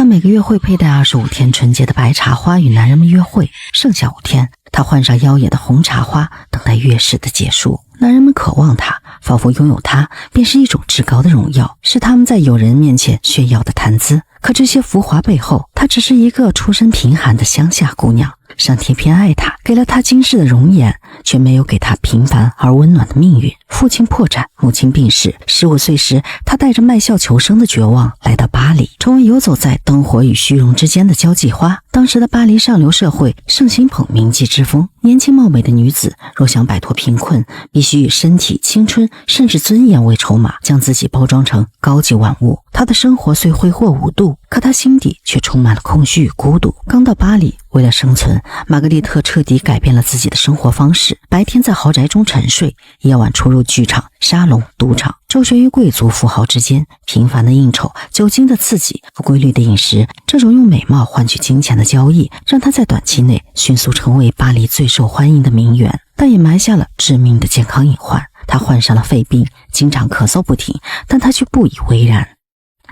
她每个月会佩戴25天纯洁的白茶花与男人们约会，剩下5天，她换上妖冶的红茶花，等待月事的结束。男人们渴望她，仿佛拥有她便是一种至高的荣耀，是他们在友人面前炫耀的谈资。可这些浮华背后，她只是一个出身贫寒的乡下姑娘。上天偏爱她，给了她今世的容颜，却没有给她平凡而温暖的命运。父亲破产，母亲病逝，15岁时，她带着卖笑求生的绝望来到巴黎，成为游走在灯火与虚荣之间的交际花。当时的巴黎上流社会盛行捧名妓之风，年轻貌美的女子若想摆脱贫困，必须以身体、青春甚至尊严为筹码，将自己包装成高级玩物。她的生活虽挥霍无度，可她心底却充满了空虚与孤独。刚到巴黎，为了生存，玛格丽特彻底改变了自己的生活方式，白天在豪宅中沉睡，夜晚出入剧场、沙龙、赌场，周旋于贵族富豪之间。频繁的应酬、酒精的刺激、不规律的饮食，这种用美貌换取金钱的交易，让她在短期内迅速成为巴黎最受欢迎的名媛，但也埋下了致命的健康隐患。她患上了肺病，经常咳嗽不停，但她却不以为然。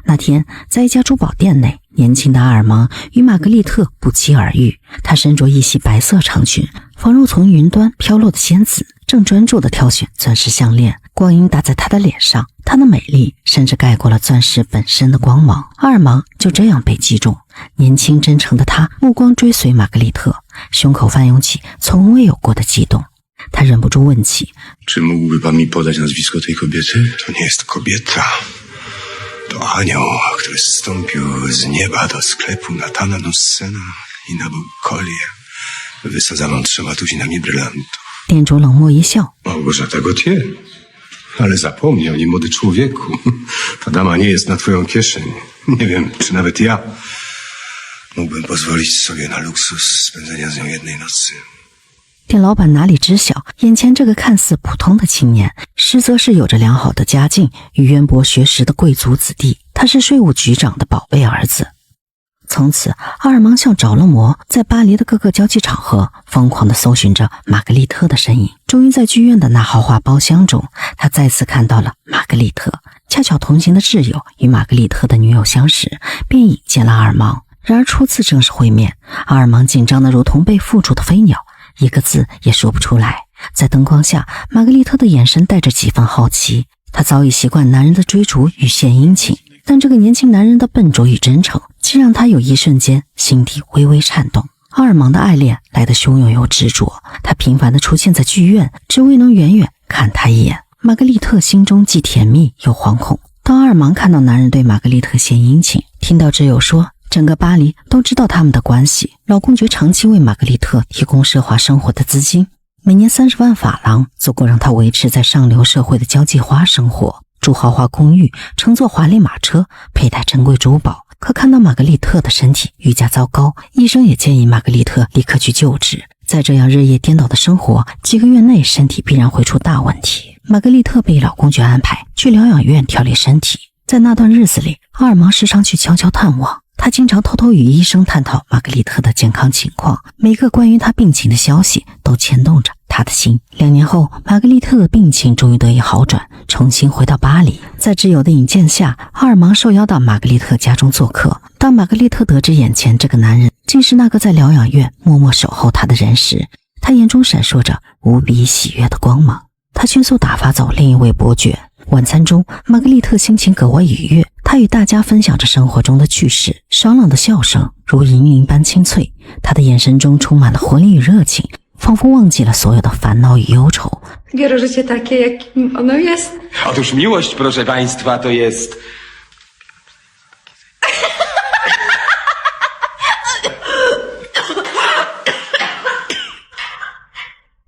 那天，在一家珠宝店内，年轻的阿尔芒与玛格丽特不期而遇。她身着一袭白色长裙，仿若从云端飘落的仙子，正专注地挑选钻石项链。光影打在她的脸上，她的美丽甚至盖过了钻石本身的光芒。阿尔芒就这样被击中。年轻真诚的他目光追随玛格丽特，胸口翻涌起从未有过的激动。他忍不住问起： Czy mógłby pan mi podać nazwisko tej kobiety? To nie jest kobieta. To anioł, który zstąpił z nieba do sklepu Natana Nussena i nabył kolię wysadzaną 3 tuzinami brylantów. 店主冷漠一笑 Małgorzata Gautier. Ale zapomnij o niej, młody człowieku. Ta dama nie jest na twoją kieszeń. Nie wiem, czy nawet ja mógłbym pozwolić sobie na luksus spędzenia z nią jednej nocy. 店老板哪里知晓，眼前这个看似普通的青年，实则是有着良好的家境与渊博学识的贵族子弟。他是税务局长的宝贝儿子。从此，阿尔芒像着了魔，在巴黎的各个交际场合疯狂地搜寻着玛格丽特的身影。终于在剧院的那豪华包厢中，他再次看到了玛格丽特。恰巧同行的挚友与玛格丽特的女友相识，便引荐了阿尔芒。然而初次正式会面，阿尔芒紧张得如同被缚住的飞鸟，一个字也说不出来。在灯光下，玛格丽特的眼神带着几分好奇。她早已习惯男人的追逐与献殷勤，但这个年轻男人的笨拙与真诚，竟让她有一瞬间心底微微颤动。阿尔芒的爱恋来得汹涌又执着，他频繁地出现在剧院，只为能远远看他一眼。玛格丽特心中既甜蜜又惶恐。当阿尔芒看到男人对玛格丽特献殷勤，听到挚友说整个巴黎都知道他们的关系，老公爵长期为玛格丽特提供奢华生活的资金，每年30万法郎足够让她维持在上流社会的交际花生活，住豪华公寓，乘坐华丽马车，佩戴珍贵珠宝。可看到玛格丽特的身体愈加糟糕，医生也建议玛格丽特立刻去就治。再这样日夜颠倒的生活，几个月内身体必然会出大问题。玛格丽特被老公爵安排去疗养院调理身体。在那段日子里，阿尔芒时常去悄悄探望，他经常偷偷与医生探讨玛格丽特的健康情况，每个关于她病情的消息都牵动着他的心。2年后，玛格丽特的病情终于得以好转，重新回到巴黎。在挚友的引荐下，阿尔芒受邀到玛格丽特家中做客。当玛格丽特得知眼前这个男人竟是那个在疗养院默默守候她的人时，她眼中闪烁着无比喜悦的光芒。她迅速打发走另一位伯爵。晚餐中，玛格丽特心情格外愉悦，她与大家分享着生活中的趣事，爽朗的笑声如银铃般清脆，她的眼神中充满了活力与热情，仿佛忘记了所有的烦恼与忧愁。Otóż miłość, proszę państwa, to jest...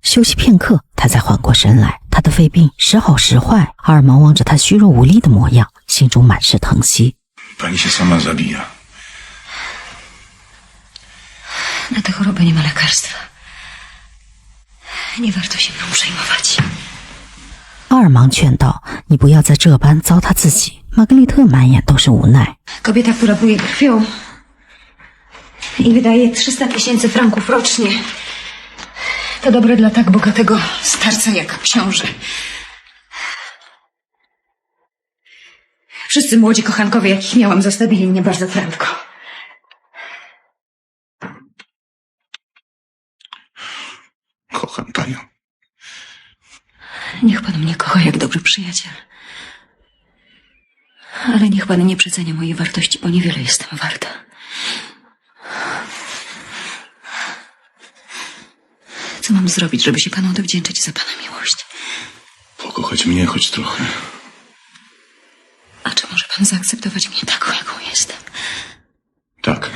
休息片刻，他才缓过神来。他的肺病时好时坏，阿尔芒望着他虚弱无力的模样，心中满是疼惜。Pani się sama zabija. Na tę chorobę nie ma lekarstwa. Nie warto się mną przejmować. 阿尔芒劝道：“你不要再这般糟蹋自己。”玛格丽特满眼都是无奈。Kobieta, która pluje krwią i wydaje 300 000 franków rocznie. To dobre dla tak bogatego starca jak książę. Wszyscy młodzi kochankowie, jakich miałam, zostawili mnie bardzo prędko. Kocham panią. Niech pan mnie kocha jak dobry przyjaciel. Ale niech pan nie przecenia mojej wartości, bo niewiele jestem warta. Co mam zrobić, żeby się panu odwdzięczyć za pana miłość? Pokochać mnie choć trochę. A czy może pan zaakceptować mnie taką, jaką jestem? Tak.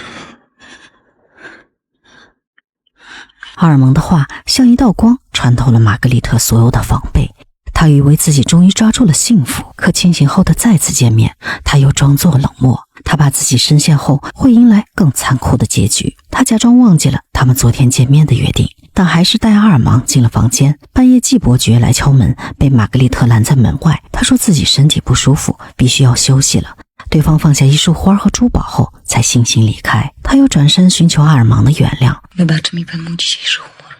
阿尔蒙的话像一道光穿透了玛格丽特所有的防备，她以为自己终于抓住了幸福，可清醒后的再次见面，她又装作冷漠。她怕自己深陷后会迎来更残酷的结局，她假装忘记了他们昨天见面的约定，但还是带阿尔芒进了房间。半夜季伯爵来敲门，被玛格丽特拦在门外。他说自己身体不舒服，必须要休息了。对方放下一束花和珠宝后，才悻悻离开。他又转身寻求阿尔芒的原谅。Wybacz mi pan mój dzisiejszy humor.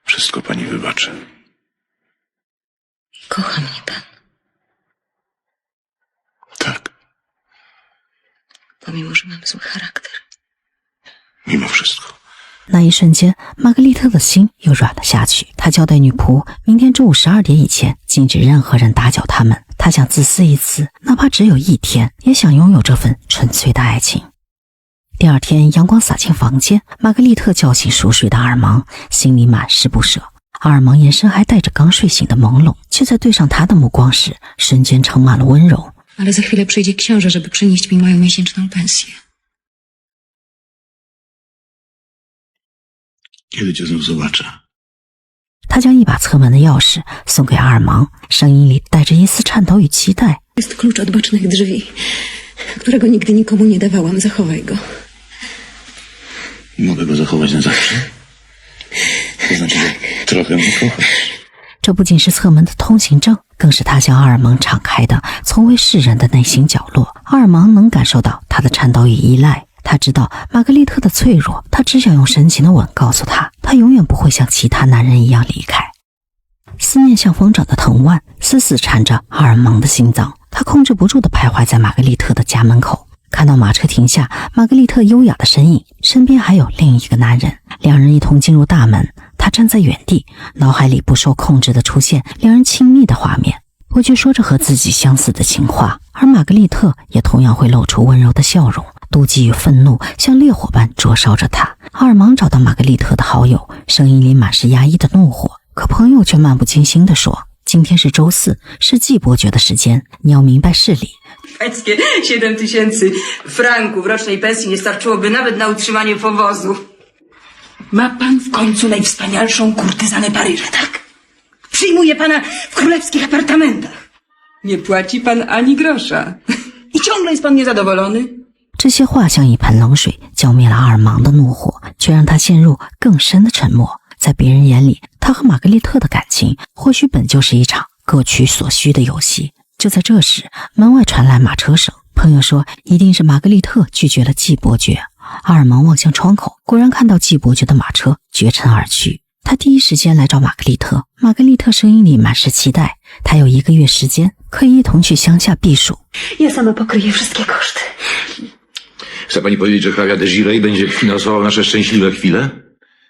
Wszystko pani wybaczę. Kocha mnie pan. Tak, Pomimo, że mam zły charakter. mimo wszystko. 那一瞬间，玛格丽特的心又软了下去。她交代女仆，明天中午12点以前禁止任何人打搅他们。她想自私一次，哪怕只有一天，也想拥有这份纯粹的爱情。第二天，阳光洒进房间，玛格丽特叫醒熟睡的阿尔芒，心里满是不舍。阿尔芒眼神还带着刚睡醒的朦胧，却在对上他的目光时，瞬间充满了温柔。Ale za chwilę przyjdzie książę, żeby przynieść mi moją miesięczną pensję. Kiedy cię znów zobaczę? 他将一把侧门的钥匙送给阿尔芒，声音里带着一丝颤抖与期待。 Jest klucz od bocznych drzwi, którego nigdy nikomu nie dawałam. Zachowaj go. Mogę go zachować na zawsze? To znaczy, że trochę mnie kochasz. 这不仅是侧门的通行证，更是他向阿尔芒敞开的从未示人的内心角落。阿尔芒能感受到他的颤抖与依赖，他知道玛格丽特的脆弱，他只想用深情的吻告诉他，他永远不会像其他男人一样离开。思念像风筝的藤蔓，死死缠着阿尔芒的心脏，他控制不住地徘徊在玛格丽特的家门口。看到马车停下，玛格丽特优雅的身影，身边还有另一个男人，两人一同进入大门。他站在原地，脑海里不受控制地出现两人亲密的画面。伯爵说着和自己相似的情话，而玛格丽特也同样会露出温柔的笑容。妒忌与愤怒像烈火般灼烧着他。阿尔芒找到玛格丽特的好友，声音里满是压抑的怒火，可朋友却漫不经心地说：“今天是周四，是季伯爵的时间，你要明白事理。” Pańskie 7000 franków rocznej pensji nie starczyłoby nawet na utrzymanie powozu. Ma pan w końcu najwspanialszą kurtyzanę Paryża, tak? Przyjmuje pana w królewskich apartamentach. Nie płaci pan ani grosza. I ciągle jest pan niezadowolony? 这些话像一盆冷水，浇灭了阿尔芒的怒火，却让他陷入更深的沉默。在别人眼里，他和玛格丽特的感情或许本就是一场各取所需的游戏。就在这时，门外传来马车声。朋友说，一定是玛格丽特拒绝了季伯爵。阿尔芒望向窗口，果然看到季伯爵的马车绝尘而去。他第一时间来找玛格丽特，玛格丽特声音里满是期待。他有1个月时间，可以一同去乡下避暑。 Ja sama pokryję wszystkie koszty. Chce pani powiedzieć, że hrabia de Giray będzie finansował nasze szczęśliwe chwile?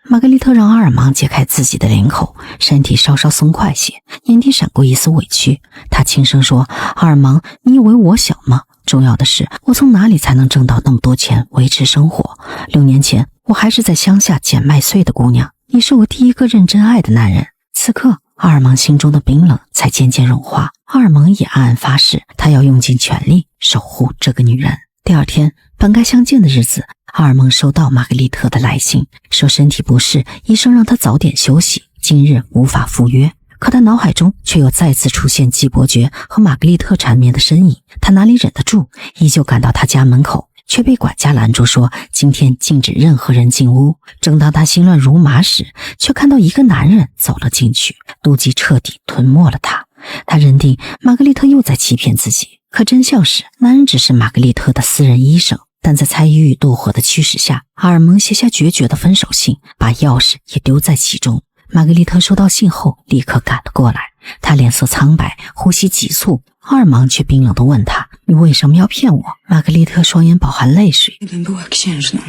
玛格丽特让阿尔芒解开自己的领口，身体稍稍松快些，眼底闪过一丝委屈。他轻声说：“阿尔芒，你以为我小吗？重要的是，我从哪里才能挣到那么多钱维持生活？6年前，我还是在乡下捡麦穗的姑娘，你是我第一个认真爱的男人。”此刻，阿尔芒心中的冰冷才渐渐融化。阿尔芒也暗暗发誓，他要用尽全力守护这个女人。第二天，本该相见的日子，阿尔蒙收到玛格丽特的来信，说身体不适，医生让他早点休息，今日无法赴约。可他脑海中却又再次出现季伯爵和玛格丽特缠绵的身影，他哪里忍得住，依旧赶到他家门口，却被管家拦住，说今天禁止任何人进屋。正当他心乱如麻时，却看到一个男人走了进去，妒忌彻底吞没了他。他认定玛格丽特又在欺骗自己，可真相是男人只是玛格丽特的私人医生。但在猜疑与妒火的驱使下，阿尔蒙写下决绝的分手信，把钥匙也丢在其中。玛格丽特收到信后立刻赶了过来，她脸色苍白，呼吸急促。阿尔芒却冰冷地问他：“你为什么要骗我？”玛格丽特双眼饱含泪水。 Gdybym była księżną,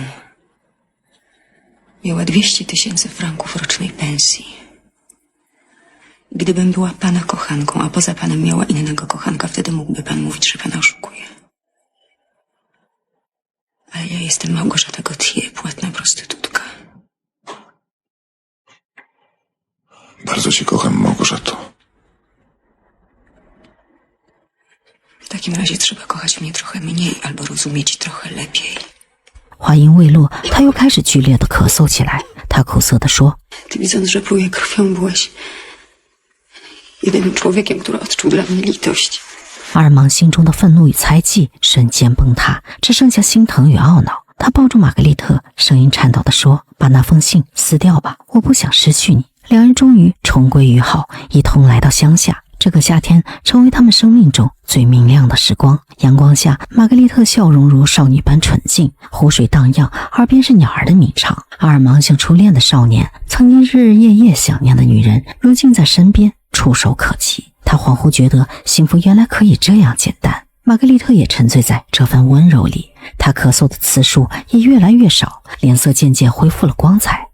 miała 200 000 franków rocznej pensji. Gdybym była pana kochanką, a poza panem miała innego kochanka, wtedy mógłby pan mówić, że pana oszukuje. Ale ja jestem Małgorzata Gautier, płatna prostytutka. Bardzo cię kocham, Małgorzato. W takim razie trzeba kochać mnie trochę mniej, albo rozumieć trochę lepiej. 话音未落，他又开始剧烈的咳嗽起来。他苦涩地说 Ty widząc, że pluję krwią, byłeś jedynym człowiekiem, który odczuł dla mnie litość. 阿尔芒心中的愤怒与猜忌瞬间崩塌，只剩下心疼与懊恼。他抱住玛格丽特，声音颤抖地说：“把那封信撕掉吧，我不想失去你。”两人终于重归于好，一同来到乡下。这个夏天成为他们生命中最明亮的时光。阳光下，玛格丽特笑容如少女般纯净，湖水荡漾，耳边是鸟儿的鸣唱。阿尔芒像初恋的少年，曾经日日夜夜想念的女人，如今在身边，触手可及。他恍惚觉得幸福原来可以这样简单。玛格丽特也沉醉在这份温柔里，她咳嗽的次数也越来越少，脸色渐渐恢复了光彩。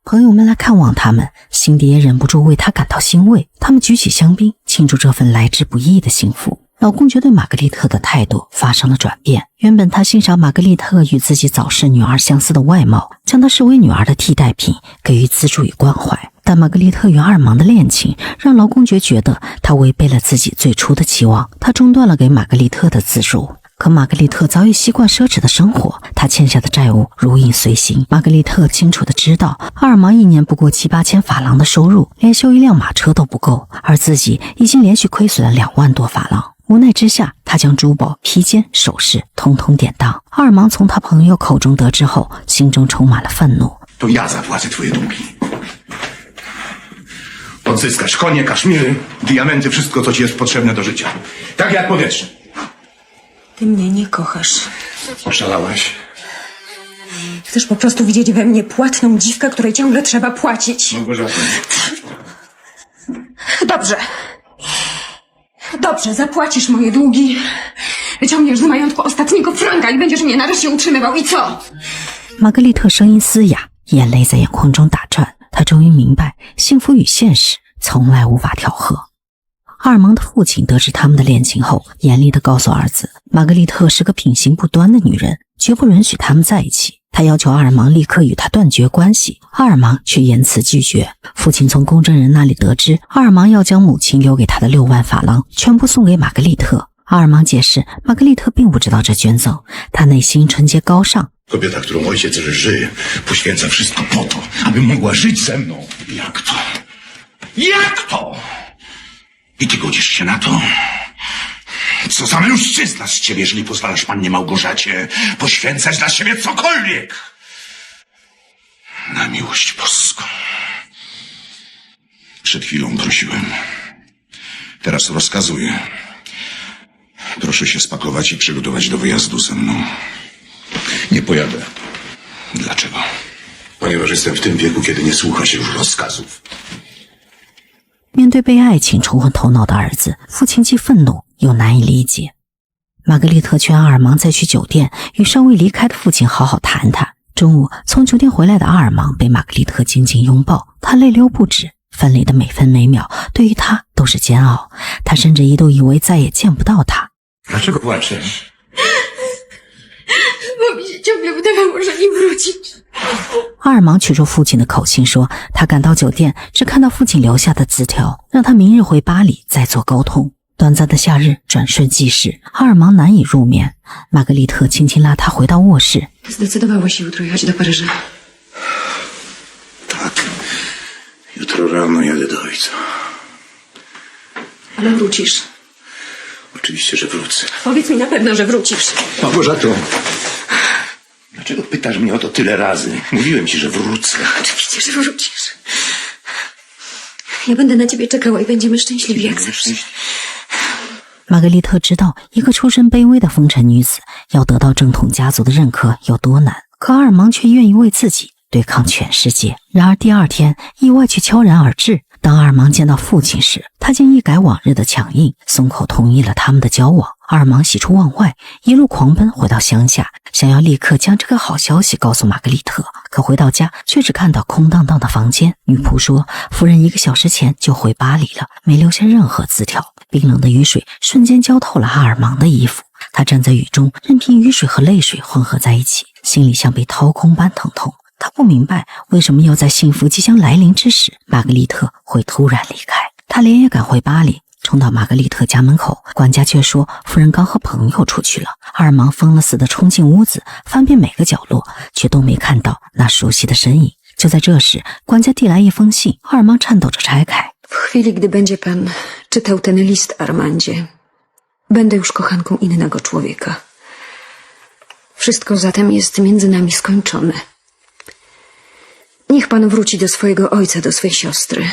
朋友们来看望他们，心底也忍不住为他感到欣慰。他们举起香槟，庆祝这份来之不易的幸福。老公爵对玛格丽特的态度发生了转变，原本他欣赏玛格丽特与自己早逝女儿相似的外貌，将她视为女儿的替代品，给予资助与关怀。但玛格丽特与阿尔芒的恋情让劳公爵觉得他违背了自己最初的期望，他中断了给玛格丽特的资助。可玛格丽特早已习惯奢侈的生活，她欠下的债务如影随形。玛格丽特清楚地知道，阿尔芒一年不过7、8千法郎的收入，连修一辆马车都不够，而自己已经连续亏损了2万多法郎。无奈之下，他将珠宝、披肩、首饰通通典当。阿尔芒从他朋友口中得知后，心中充满了愤怒。To ja zapłacę twoje długi. Odzyskasz konie, kaszmiry, diamenty, wszystko, co ci jest potrzebne do życia. Tak jak powietrze. Ty mnie nie kochasz. Szalałaś? Chcesz po prostu widzieć we mnie płatną dziwkę, której ciągle trzeba płacić. Małgorzata. Dobrze. Dobrze, zapłacisz moje długi. Wyciągniesz z majątku ostatniego franka i będziesz mnie nareszcie utrzymywał. I co? 玛格丽特声音嘶哑，眼泪在眼眶中打转。她终于明白，幸福与现实从来无法调和。阿尔芒的父亲得知他们的恋情后，严厉地告诉儿子，玛格丽特是个品行不端的女人，绝不允许他们在一起。他要求阿尔芒立刻与她断绝关系，阿尔芒却严词拒绝。父亲从公证人那里得知，阿尔芒要将母亲留给他的6万法郎全部送给玛格丽特。阿尔芒解释，玛格丽特并不知道这捐赠，她内心纯洁高尚。Kobieta, którą ojciec reżyje, poświęca wszystko po to, aby mogła żyć ze mną. Jak to? Jak to? I ty godzisz się na to? Co za mężczyzna z ciebie, jeżeli pozwalasz pannie Małgorzacie poświęcać dla siebie cokolwiek? Na miłość boską. Przed chwilą prosiłem. Teraz rozkazuję. Proszę się spakować i przygotować do wyjazdu ze mną. Nie pojadę. Dlaczego? Ponieważ jestem w tym wieku, kiedy nie słucha się już rozkazów. 面对被爱情冲昏头脑的儿子，父亲既愤怒又难以理解。玛格丽特劝阿尔芒再去酒店与尚未离开的父亲好好谈谈。中午从酒店回来的阿尔芒被玛格丽特紧紧拥抱，他泪流不止，分离的每分每秒对于他都是煎熬。他甚至一度以为再也见不到他。Dlaczego płaczesz? Bo mi się ciągle wydawało, że nie wrócisz. 阿尔芒取出父亲的口信说，他赶到酒店只看到父亲留下的字条，让他明日回巴黎再做沟通。短暂的夏日转瞬即逝，阿尔芒难以入眠。玛格丽特轻轻拉他回到卧室。 Zdecydowałeś się jutro jechać do Paryża. Tak. Jutro rano jadę do ojca. Ale wrócisz. Oczywiście, że wrócę. Powiedz mi na pewno, że wrócisz. Małgorzato, dlaczego pytasz mnie o to tyle razy? Mówiłem ci, że wrócę. Oczywiście, że wrócisz. Ja będę na ciebie czekała i będziemy szczęśliwi jak zawsze. 玛格丽特知道一个出身卑微的风尘女子要得到正统家族的认可有多难，可阿尔芒却愿意为自己对抗全世界。然而第二天，意外却悄然而至。当阿尔芒见到父亲时，他竟一改往日的强硬，松口同意了他们的交往。阿尔芒喜出望外，一路狂奔回到乡下，想要立刻将这个好消息告诉玛格丽特。可回到家却只看到空荡荡的房间。女仆说，夫人1个小时前就回巴黎了，没留下任何字条。冰冷的雨水瞬间浇透了阿尔芒的衣服，他站在雨中，任凭雨水和泪水混合在一起，心里像被掏空般疼痛。他不明白为什么要在幸福即将来临之时，玛格丽特会突然离开。他连夜赶回巴黎，冲到玛格丽特家门口，管家却说夫人刚和朋友出去了。阿尔芒疯了似的冲进屋子，翻遍每个角落，却都没看到那熟悉的身影。就在这时，管家递来一封信，阿尔芒颤抖着拆开。W chwili, gdy będzie pan czytał ten list, Armandzie, będę już kochanką innego człowieka. Wszystko zatem jest między nami skończone. Niech pan wróci do swojego ojca, do swej siostry.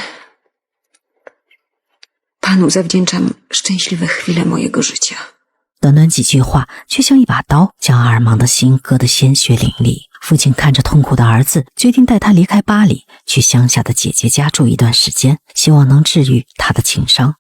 Panu zawdzięczam szczęśliwe chwile mojego życia. 短短几句话，却像一把刀，将阿尔芒的心割得鲜血淋漓。父亲看着痛苦的儿子，决定带他离开巴黎，去乡下的姐姐家住一段时间，希望能治愈他的情伤。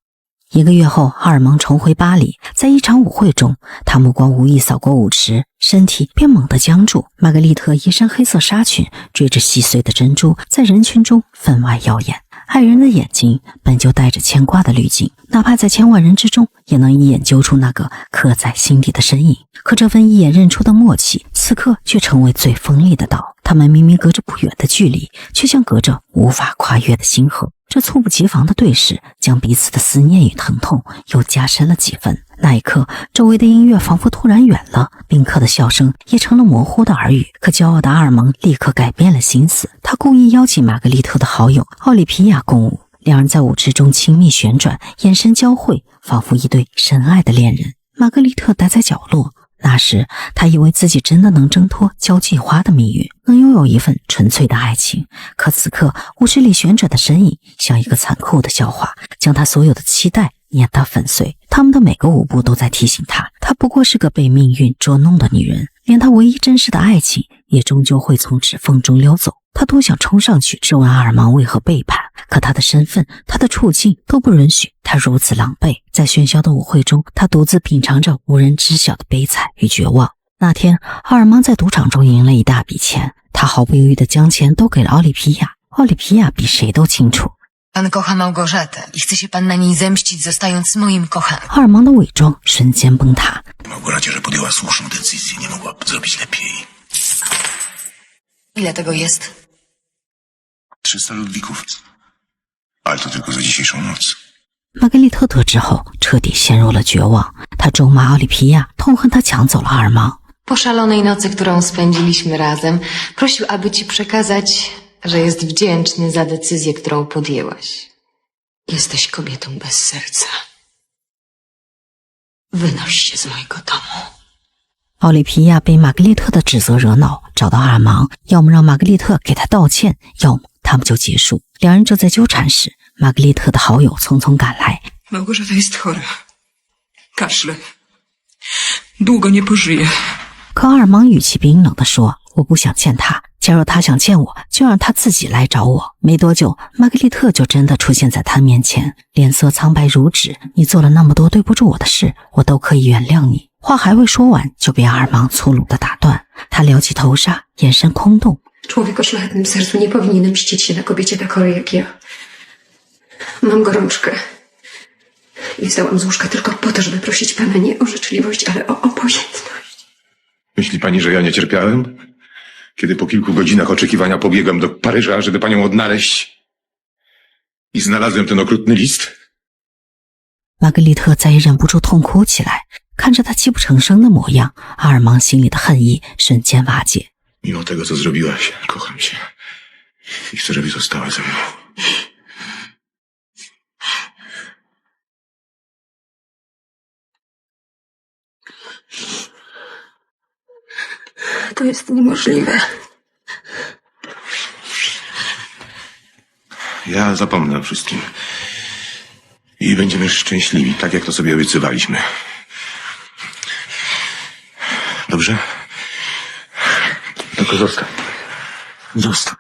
1个月后，阿尔芒重回巴黎，在一场舞会中，他目光无意扫过舞池，身体便猛地僵住。玛格丽特一身黑色纱裙，缀着细碎的珍珠，在人群中分外耀眼。爱人的眼睛本就带着牵挂的滤镜，哪怕在千万人之中，也能一眼揪出那个刻在心底的身影。可这份一眼认出的默契，此刻却成为最锋利的刀。他们明明隔着不远的距离，却像隔着无法跨越的星河。这猝不及防的对视，将彼此的思念与疼痛又加深了几分。那一刻，周围的音乐仿佛突然远了，宾客的笑声也成了模糊的耳语。可骄傲的阿尔芒立刻改变了心思，他故意邀请玛格丽特的好友奥利皮亚共舞，两人在舞池中亲密旋转，眼神交汇，仿佛一对深爱的恋人。玛格丽特待在角落，那时他以为自己真的能挣脱交际花的命运，能拥有一份纯粹的爱情。可此刻舞池里旋转的身影像一个残酷的笑话，将他所有的期待碾得粉碎。他们的每个舞步都在提醒他，她不过是个被命运捉弄的女人，连她唯一真实的爱情也终究会从指缝中溜走。他多想冲上去质问阿尔芒为何背叛，可他的身份，他的处境都不允许他如此狼狈。在喧嚣的舞会中，他独自品尝着无人知晓的悲惨与绝望。那天，阿尔芒在赌场中赢了一大笔钱，他毫不犹豫地将钱都给了奥利皮亚。奥利皮亚比谁都清楚， Pan kocha Małgorzatę i chce się pan na niej zemścić, zostając moim kochankiem. 阿尔芒的伪装瞬间崩塌。 Małgorzacie, że podjęła słuszną decyzję, nie mogła zrobić lepiej. Ile tego jest? 300 ludwików. Ale to tylko za dzisiejszą noc. 玛格丽特得知后，彻底陷入了绝望。他咒骂奥利皮亚，痛恨他抢走了阿尔芒。 Po szalonej nocy, którą spędziliśmy razem, prosił, aby ci przekazać, że jest wdzięczny za decyzję, którą podjęłaś. Jesteś kobietą bez serca. Wynoś się z mojego domu. 奥利皮亚被玛格丽特的指责惹恼，找到阿尔芒，要么让玛格丽特给他道歉，要么他们就结束。两人正在纠缠时，玛格丽特的好友匆匆赶来。 Małgorzata jest chora. Kaszle. Długo nie pożyje. 可阿尔芒语气冰冷地说：“我不想见他，假如他想见我，就让他自己来找我。”没多久，玛格丽特就真的出现在他面前，脸色苍白如纸。你做了那么多对不住我的事，我都可以原谅你。话还未说完，就被阿尔芒粗鲁地打断。他撩起头纱，眼神空洞。 Człowiek o szlachetnym sercu nie powinien mścić się na kobiecie tak chorej jak ja. Mam gorączkę. I wstałam z łóżka tylko po to, żeby prosić pana nie o życzliwość, ale o obojętność. Myśli pani, że ja nie cierpiałem? Kiedy po kilku godzinach oczekiwania pobiegłem do Paryża, żeby panią odnaleźć i znalazłem ten okrutny list? 玛格丽特再也忍不住痛哭起来，看着他泣不成声的模样，阿尔芒心里的恨意瞬间瓦解。 Mimo tego, co zrobiłaś, kocham cię i chcę, żebyś została ze mną. To jest niemożliwe. Ja zapomnę o wszystkim i będziemy szczęśliwi, tak jak to sobie obiecywaliśmy. Dobrze? Tylko zostań. Zostań.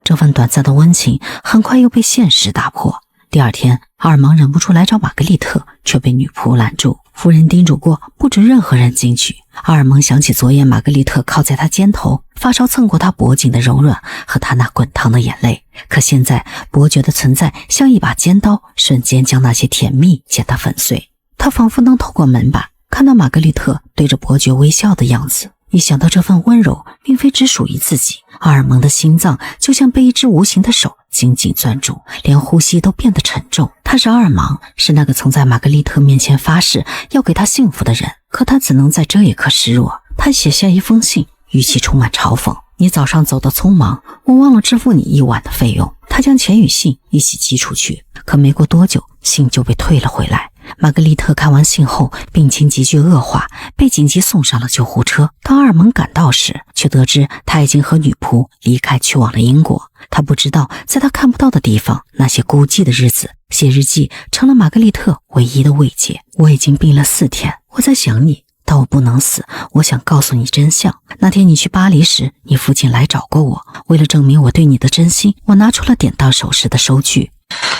这份短暂的温情很快又被现实打破。第二天，阿尔芒忍不住来找玛格丽特，却被女仆拦住。夫人叮嘱过，不准任何人进去。阿尔蒙想起昨夜玛格丽特靠在他肩头，发梢蹭过他脖颈的柔软和他那滚烫的眼泪，可现在伯爵的存在像一把尖刀，瞬间将那些甜蜜剪得粉碎。他仿佛能透过门板看到玛格丽特对着伯爵微笑的样子，一想到这份温柔并非只属于自己，阿尔蒙的心脏就像被一只无形的手紧紧攥住，连呼吸都变得沉重。他是阿尔芒，是那个曾在玛格丽特面前发誓要给她幸福的人，可他怎能在这一刻示弱？他写下一封信，语气充满嘲讽：你早上走得匆忙，我忘了支付你1晚的费用。他将钱与信一起寄出去，可没过多久，信就被退了回来。玛格丽特看完信后，病情急剧恶化，被紧急送上了救护车。当阿尔蒙赶到时，却得知他已经和女仆离开，去往了英国。他不知道，在他看不到的地方，那些孤寂的日子，写日记成了玛格丽特唯一的慰藉。我已经病了4天，我在想你，但我不能死。我想告诉你真相。那天你去巴黎时，你父亲来找过我，为了证明我对你的真心，我拿出了典当首饰的收据。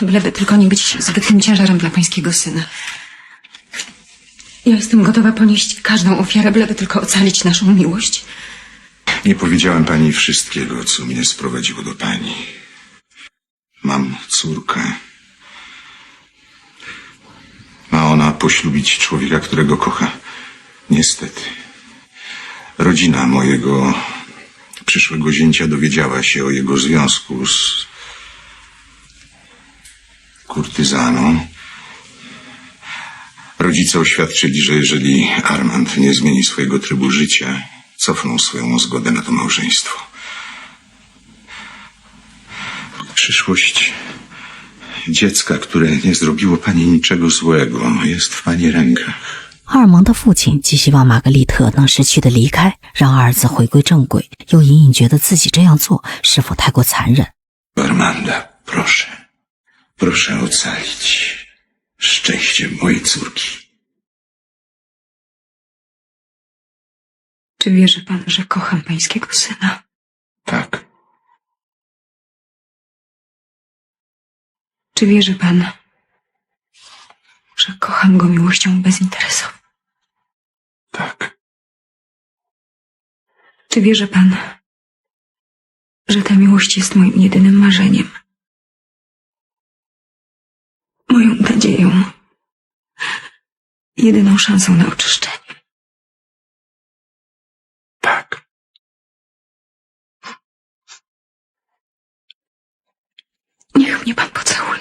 Byleby tylko nie być zbytnim ciężarem dla pańskiego syna. Ja jestem gotowa ponieść każdą ofiarę, byleby tylko ocalić naszą miłość. Nie powiedziałem pani wszystkiego, co mnie sprowadziło do pani. Mam córkę. Ma ona poślubić człowieka, którego kocha. Niestety. Rodzina mojego przyszłego zięcia dowiedziała się o jego związku z kurtyzaną. Rodzice oświadczyli, że jeżeli Armand nie zmieni swojego trybu życia, cofną swoją zgodę na to małżeństwo. Przyszłość dziecka, które nie zrobiło pani niczego złego, jest w pani rękach. 阿尔蒙的父亲既希望玛格丽特能识趣的离开，让儿子回归正轨，又隐隐觉得自己这样做是否太过残忍。 Armanda, proszę. Proszę ocalić szczęście mojej córki. Czy wierzy pan, że kocham pańskiego syna? Tak. Czy wierzy pan, że kocham go miłością bezinteresowną? Tak. Czy wierzy pan, że ta miłość jest moim jedynym marzeniem? Moją nadzieją, jedyną szansą na oczyszczenie. Tak. Niech mnie pan pocałuje.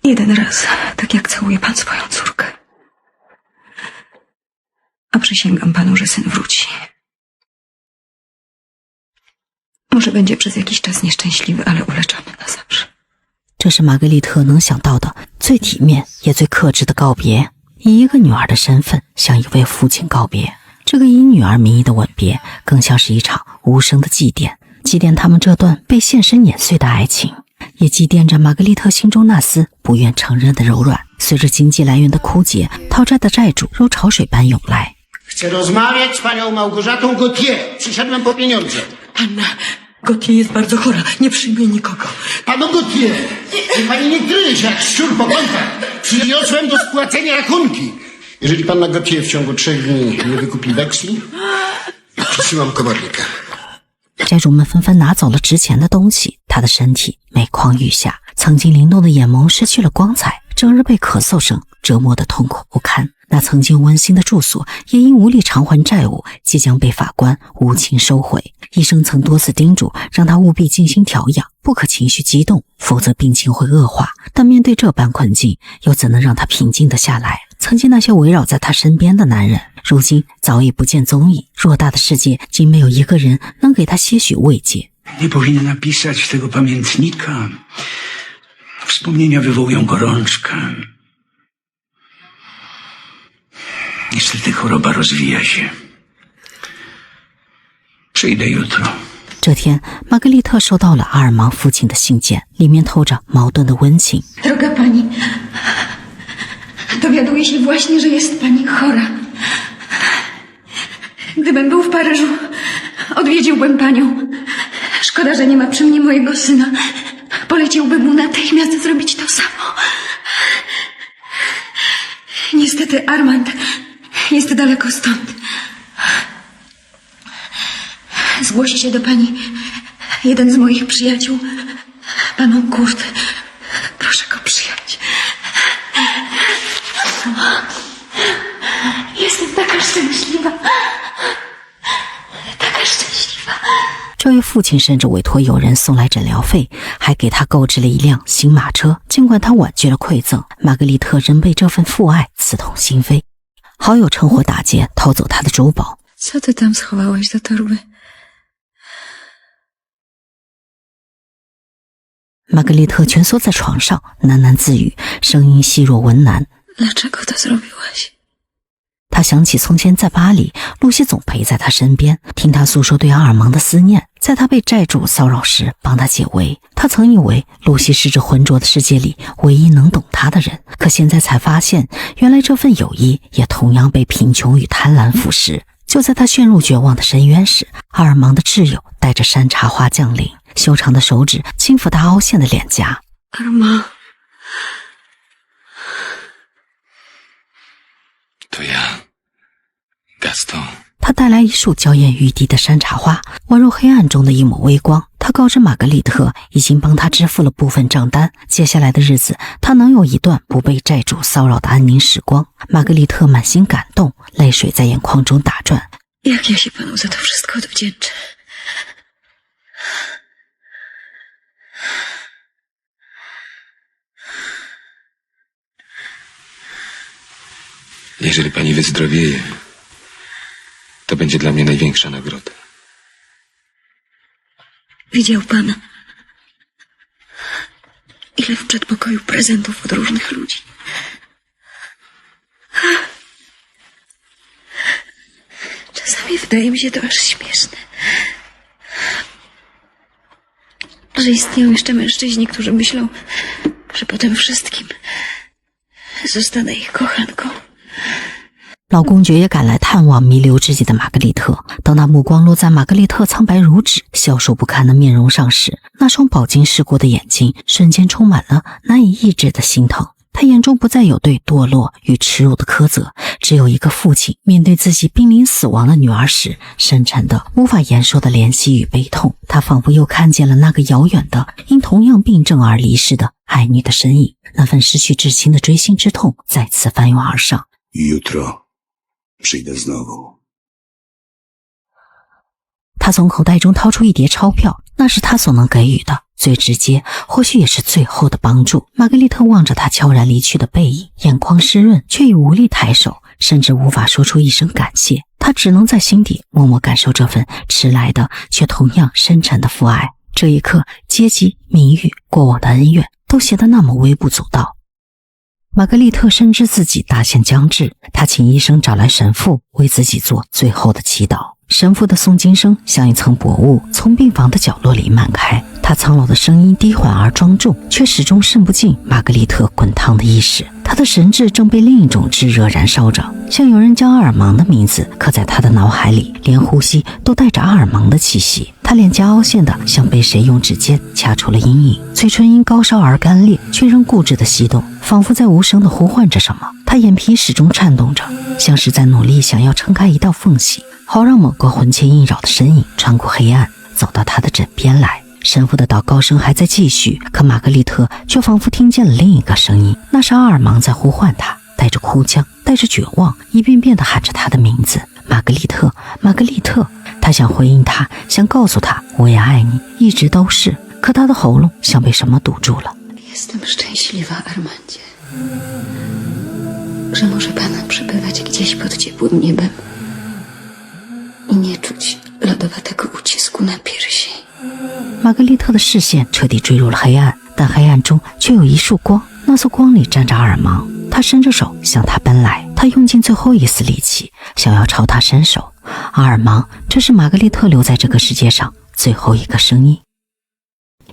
Jeden raz, tak jak całuje pan swoją córkę. A przysięgam panu, że syn wróci. Może będzie przez jakiś czas nieszczęśliwy, ale uleczony na zawsze. 这是玛格丽特能想到的最体面也最克制的告别，以一个女儿的身份向一位父亲告别。这个以女儿名义的吻别，更像是一场无声的祭奠，祭奠他们这段被现实碾碎的爱情，也祭奠着玛格丽特心中那丝不愿承认的柔软。随着经济来源的枯竭，讨债的债主如潮水般涌来。 Chcę rozmawiać z panią Małgorzatą Gautier. Przyszedłem po pieniądze. Anna Gautier jest bardzo chora, nie przyjmie nikogo. Panu Gautier, niech pani nie kryje się jak szczur po kątach. Przyniosłem do spłacenia rachunki. Jeżeli panna Gautier w ciągu 3 dni nie wykupi weksli, przysyłam komornika. 债主们纷纷拿走了值钱的东西，他的身体每况愈下，曾经灵动的眼眸失去了光彩，整日被咳嗽声折磨得痛苦不堪。那曾经温馨的住所也因无力偿还债务，即将被法官无情收回。医生曾多次叮嘱让他务必静心调养，不可情绪激动，否则病情会恶化。但面对这般困境，又怎能让他平静得下来？曾经那些围绕在他身边的男人，如今早已不见踪影。偌大的世界，竟没有一个人能给他些许慰藉。 Nie powinna pisać tego pamiętnika. Wspomnienia wywołują gorączkę. Niestety choroba rozwija się. Przyjdę jutro. 这天，玛格丽特收到了阿尔芒父亲的信件，里面透着矛盾的温情。 Droga pani, dowiaduję się właśnie, że jest pani chora. Gdybym był w Paryżu, odwiedziłbym panią. Szkoda, że nie ma przy mnie mojego syna. Poleciłbym mu natychmiast zrobić to samo. Niestety, Armand jest daleko stąd. Zgłosi się do pani jeden z moich przyjaciół, pan Kurt. Proszę go przyjąć. Jestem taka szczęśliwa. Taka szczęśliwa。这位父亲甚至委托友人送来诊疗费，还给他购置了一辆新马车。尽管他婉拒了馈赠，玛格丽特仍被这份父爱刺痛心扉。好友趁火打劫，偷走他的珠宝。Co ty tam schowałaś do torby? 玛格丽特蜷缩在床上，喃喃自语，声音细若蚊喃。 Dlaczego to zrobiłaś? 他想起从前在巴黎，露西总陪在他身边，听他诉说对阿尔芒的思念，在他被债主骚扰时帮他解围。他曾以为露西是这浑浊的世界里唯一能懂他的人，可现在才发现，原来这份友谊也同样被贫穷与贪婪腐蚀。就在他陷入绝望的深渊时，阿尔芒的挚友带着山茶花降临，修长的手指轻抚他凹陷的脸颊。阿尔芒。 To ja, Gaston。他带来一束娇艳欲滴的山茶花，宛若黑暗中的一抹微光。他告知玛格丽特已经帮他支付了部分账单，接下来的日子他能有一段不被债主骚扰的安宁时光。玛格丽特满心感动，泪水在眼眶中打转。Jak ja się panu za to wszystko odwdzięczę? ，Jeżeli pani wyzdrowieje, to będzie dla mnie największa nagroda. Widział pan, ile w przedpokoju prezentów od różnych ludzi. Czasami wydaje mi się to aż śmieszne, że istnieją jeszcze mężczyźni, którzy myślą, że po tym wszystkim zostanę ich kochanką. 老公爵也赶来探望弥留之际的玛格丽特。当他目光落在玛格丽特苍白如纸、消瘦不堪的面容上时，那双饱经世故的眼睛瞬间充满了难以抑制的心疼。他眼中不再有对堕落与耻辱的苛责，只有一个父亲面对自己濒临死亡的女儿时深沉的无法言说的怜惜与悲痛。他仿佛又看见了那个遥远的因同样病症而离世的爱女的身影，那份失去至亲的锥心之痛再次翻涌而上。 Jutro przyjdę znowu。 他从口袋中掏出一叠钞票，那是他所能给予的最直接，或许也是最后的帮助。玛格丽特望着他悄然离去的背影，眼眶湿润，却已无力抬手，甚至无法说出一声感谢。他只能在心底默默感受这份迟来的却同样深沉的父爱。这一刻，阶级、名誉、过往的恩怨都显得那么微不足道。玛格丽特深知自己大限将至，她请医生找来神父为自己做最后的祈祷。神父的诵经声像一层薄雾，从病房的角落里漫开。他苍老的声音低缓而庄重，却始终渗不进玛格丽特滚烫的意识。他的神智正被另一种炙热燃烧着，像有人将阿尔芒的名字刻在他的脑海里，连呼吸都带着阿尔芒的气息。他脸颊凹陷的像被谁用指尖掐出了阴影，嘴唇因高烧而干裂，却仍固执的吸动，仿佛在无声的呼唤着什么。他眼皮始终颤动着，像是在努力想要撑开一道缝隙，好让某个魂牵萦绕的身影穿过黑暗，走到他的枕边来。神父的祷告声还在继续，可玛格丽特却仿佛听见了另一个声音，那是阿尔芒在呼唤他，带着哭腔，带着绝望，一遍遍地喊着他的名字：玛格丽特，玛格丽特。他想回应他，想告诉他我也爱你，一直都是，可他的喉咙像被什么堵住了。 Jestem szczęśliwa, Armandzie, że może pan przebywać gdzieś pod ciepłym niebem i nie czuć lodowatego ucisku na piersi. 玛格丽特的视线彻底坠入了黑暗，但黑暗中却有一束光，那束光里站着阿尔芒。他伸着手向他奔来，他用尽最后一丝力气，想要朝他伸手。阿尔芒，这是玛格丽特留在这个世界上最后一个声音。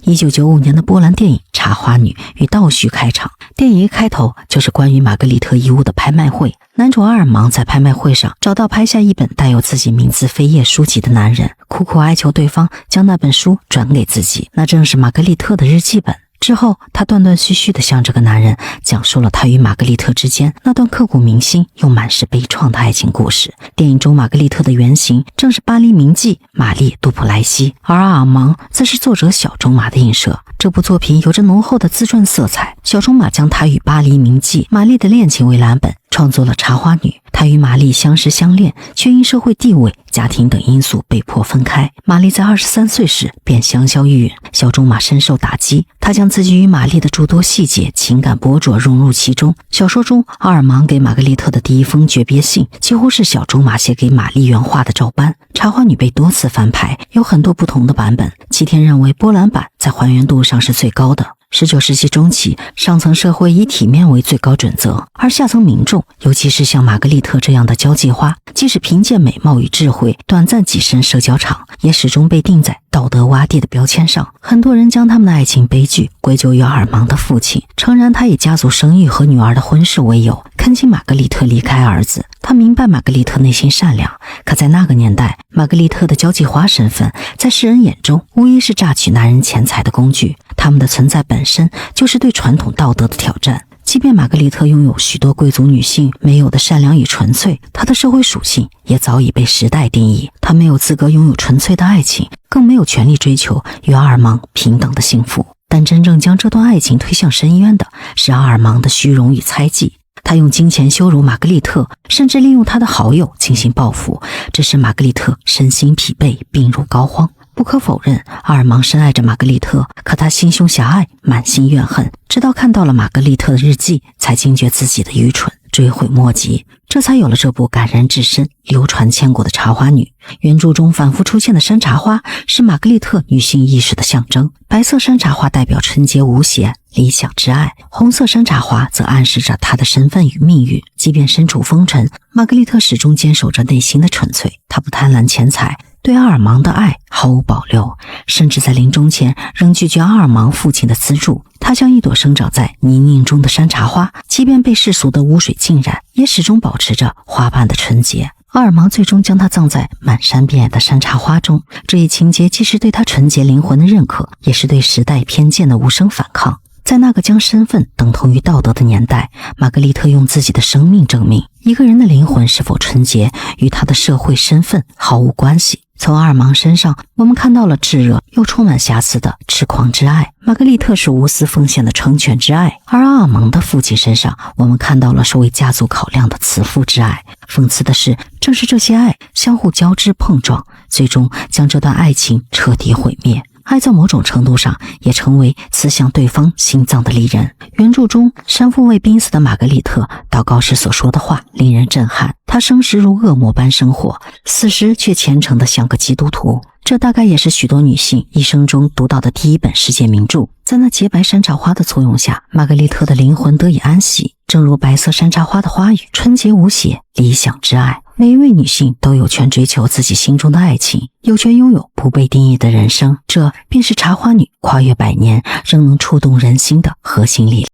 1995年的波兰电影《茶花女》与倒叙开场。电影一开头就是关于玛格丽特遗物的拍卖会。男主阿尔芒在拍卖会上找到拍下一本带有自己名字扉页书籍的男人，苦苦哀求对方将那本书转给自己。那正是玛格丽特的日记本。之后，他断断续续地向这个男人讲述了他与玛格丽特之间那段刻骨铭心又满是悲怆的爱情故事。电影中玛格丽特的原型正是巴黎名妓玛丽·杜普莱西，而阿尔芒则是作者小仲马的映射。这部作品有着浓厚的自传色彩，小仲马将他与巴黎名妓玛丽的恋情为蓝本，创作了《茶花女》。他与玛丽相识相恋，却因社会地位、家庭等因素被迫分开。玛丽在23岁时便香消玉殒，小仲马深受打击，他将自己与玛丽的诸多细节、情感波折融入其中。小说中，阿尔芒给玛格丽特的第一封诀别信，几乎是小仲马写给玛丽原话的照搬。《茶花女》被多次翻拍，有很多不同的版本。齐天认为波兰版在还原度上是最高的。19世纪中期，上层社会以体面为最高准则，而下层民众，尤其是像玛格丽特这样的交际花，即使凭借美貌与智慧短暂跻身社交场，也始终被钉在道德洼地的标签上。很多人将他们的爱情悲剧归咎于阿尔芒的父亲，诚然他以家族声誉和女儿的婚事为由，恳请玛格丽特离开儿子。他明白玛格丽特内心善良，可在那个年代，玛格丽特的交际花身份在世人眼中无疑是榨取男人钱财的工具，他们的存在本身就是对传统道德的挑战。即便玛格丽特拥有许多贵族女性没有的善良与纯粹，她的社会属性也早已被时代定义。她没有资格拥有纯粹的爱情，更没有权利追求与阿尔芒平等的幸福。但真正将这段爱情推向深渊的是阿尔芒的虚荣与猜忌。他用金钱羞辱玛格丽特，甚至利用他的好友进行报复，这使玛格丽特身心疲惫，病入膏肓。不可否认，阿尔芒深爱着玛格丽特，可他心胸狭隘，满心怨恨，直到看到了玛格丽特的日记，才惊觉自己的愚蠢，追悔莫及，这才有了这部感人至深、流传千古的《茶花女》。原著中反复出现的山茶花是玛格丽特女性意识的象征，白色山茶花代表纯洁无邪、理想之爱，红色山茶花则暗示着她的身份与命运。即便身处风尘，玛格丽特始终坚守着内心的纯粹，她不贪婪钱财，对阿尔芒的爱毫无保留，甚至在临终前仍拒绝阿尔芒父亲的资助。他像一朵生长在泥泞中的山茶花，即便被世俗的污水浸染，也始终保持着花瓣的纯洁。阿尔芒最终将他葬在满山遍野的山茶花中，这一情节既是对他纯洁灵魂的认可，也是对时代偏见的无声反抗。在那个将身份等同于道德的年代，玛格丽特用自己的生命证明，一个人的灵魂是否纯洁与他的社会身份毫无关系。从阿尔芒身上，我们看到了炙热又充满瑕疵的痴狂之爱。玛格丽特是无私奉献的成全之爱，而阿尔芒的父亲身上，我们看到了是为家族考量的慈父之爱。讽刺的是，正是这些爱相互交织碰撞，最终将这段爱情彻底毁灭。爱在某种程度上也成为刺向对方心脏的利刃。原著中，山父为濒死的玛格丽特祷告时所说的话令人震撼，他生时如恶魔般生活，死时却虔诚得像个基督徒。这大概也是许多女性一生中读到的第一本世界名著。在那洁白山茶花的作用下，玛格丽特的灵魂得以安息，正如白色山茶花的花语，纯洁无邪，理想之爱。每一位女性都有权追求自己心中的爱情，有权拥有不被定义的人生，这便是茶花女跨越100年仍能触动人心的核心力量。